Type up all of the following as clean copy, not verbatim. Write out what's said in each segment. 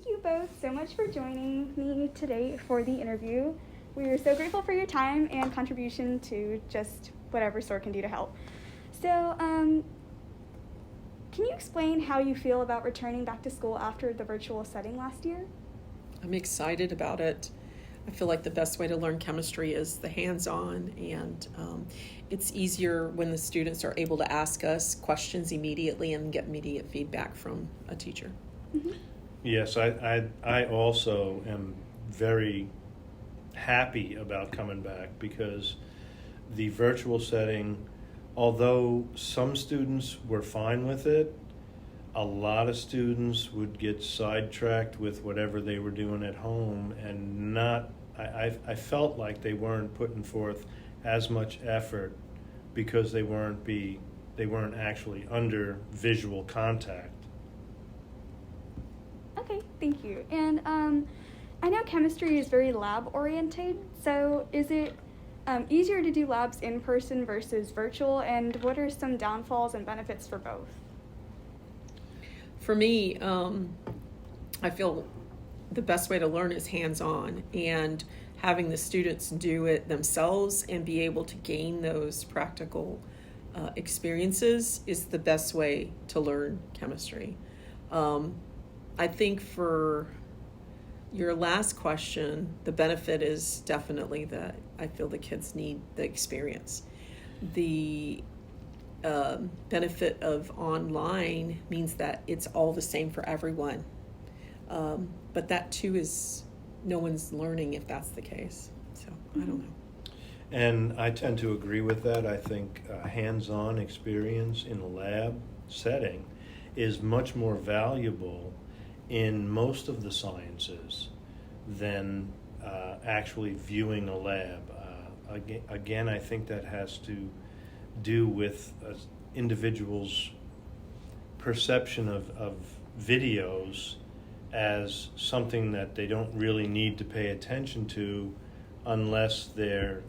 thank you both so much for joining me today for the interview. We are so grateful for your time and contribution to just whatever SOAR can do to help. So, can you explain how you feel about returning back to school after the virtual setting last year? I'm excited about it. I feel like the best way to learn chemistry is the hands-on, and it's easier when the students are able to ask us questions immediately and get immediate feedback from a teacher. Mm-hmm. Yes, I also am very happy about coming back, because the virtual setting, although some students were fine with it, a lot of students would get sidetracked with whatever they were doing at home, and I felt like they weren't putting forth as much effort because they weren't actually under visual contact. Okay, thank you. And I know chemistry is very lab oriented, so is it easier to do labs in person versus virtual, and what are some downfalls and benefits for both? For me, I feel the best way to learn is hands-on, and having the students do it themselves and be able to gain those practical experiences is the best way to learn chemistry. I think for your last question, the benefit is definitely that I feel the kids need the experience. The benefit of online means that it's all the same for everyone. But that too is, no one's learning if that's the case. So I don't know. And I tend to agree with that. I think hands-on experience in a lab setting is much more valuable in most of the sciences than actually viewing a lab. Again, I think that has to do with individuals' perception of videos as something that they don't really need to pay attention to unless they're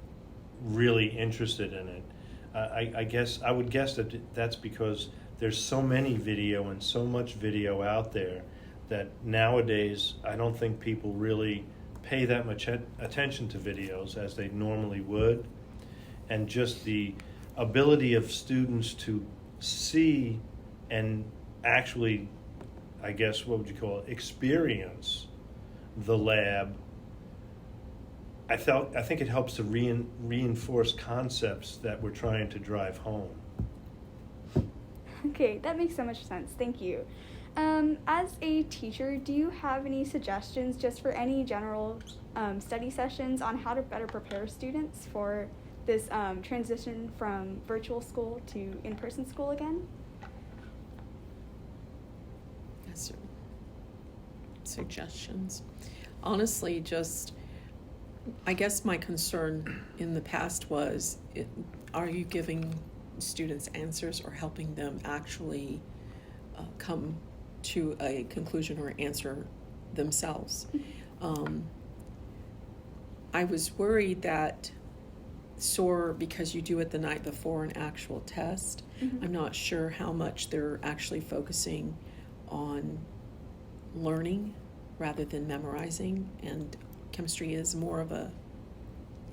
really interested in it. I would guess that that's because there's so many video and so much video out there that nowadays I don't think people really pay that much attention to videos as they normally would. And just the ability of students to see and actually, I guess, what would you call it, experience the lab, I think it helps to reinforce concepts that we're trying to drive home. Okay, that makes so much sense. Thank you. As a teacher, do you have any suggestions just for any general study sessions on how to better prepare students for this transition from virtual school to in-person school again? Yes, suggestions. Honestly, just, I guess my concern in the past was, are you giving students answers or helping them actually come to a conclusion or answer themselves? I was worried that SOAR, because you do it the night before an actual test, I'm not sure how much they're actually focusing on learning rather than memorizing, and chemistry is more of a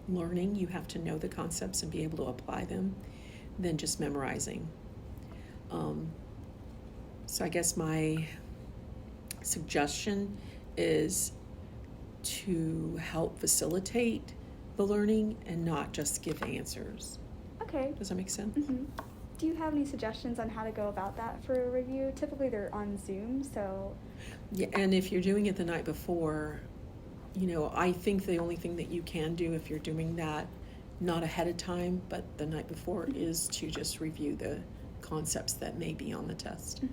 learning. You have to know the concepts and be able to apply them than just memorizing. So I guess my suggestion is to help facilitate the learning and not just give answers. Okay. Does that make sense? Mm-hmm. Do you have any suggestions on how to go about that for a review? Typically they're on Zoom, so... Yeah, and if you're doing it the night before, I think the only thing that you can do if you're doing that, not ahead of time, but the night before, is to just review the concepts that may be on the test.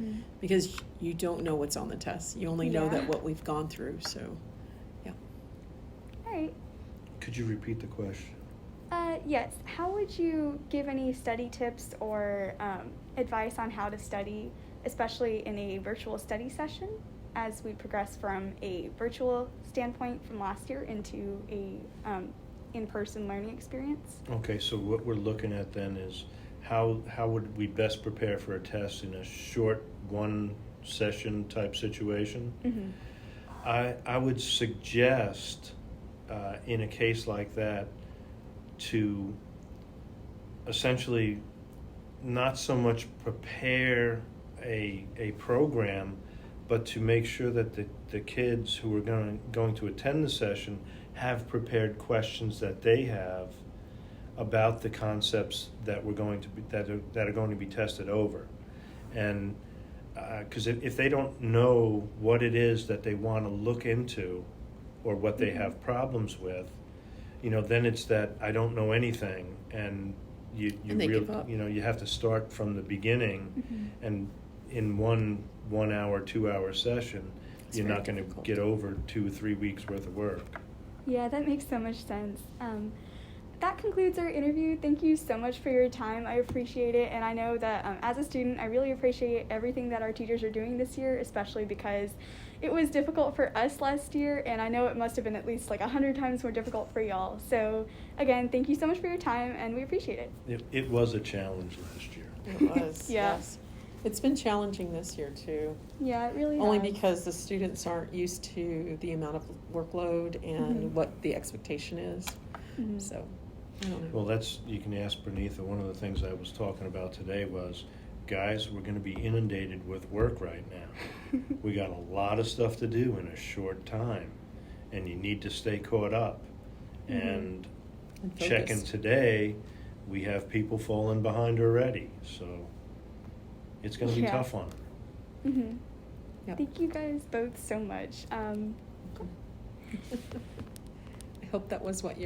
Because you don't know what's on the test. You only know that what we've gone through, so, yeah. All right. Could you repeat the question? Yes. How would you give any study tips or advice on how to study, especially in a virtual study session, as we progress from a virtual standpoint from last year into a in-person learning experience? Okay, so what we're looking at then is how would we best prepare for a test in a short one-session type situation? I would suggest, in a case like that, to essentially not so much prepare a program, but to make sure that the kids who are going to attend the session have prepared questions that they have about the concepts that are going to be tested over. And because if they don't know what it is that they want to look into or what they have problems with, then it's that I don't know anything, and you they really, give up. you have to start from the beginning, and in 1 hour, 2 hour session, It's you're very not going to difficult. get over 2 or 3 weeks worth of work. Yeah, that makes so much sense. That concludes our interview. Thank you so much for your time. I appreciate it. And I know that as a student, I really appreciate everything that our teachers are doing this year, especially because it was difficult for us last year. And I know it must have been at least like 100 times more difficult for y'all. So again, thank you so much for your time, and we appreciate it. It was a challenge last year. It was, Yeah. yes. It's been challenging this year too. Yeah, it really Only has. because the students aren't used to the amount of workload and what the expectation is. Mhm. So, I don't know. Well, you can ask Pranitha. One of the things I was talking about today was, guys, we're going to be inundated with work right now. We got a lot of stuff to do in a short time, and you need to stay caught up. And And checking focused. today, we have people falling behind already, so it's going to be Yeah. tough on them. Mhm. Yep. Thank you guys both so much. I hope that was what you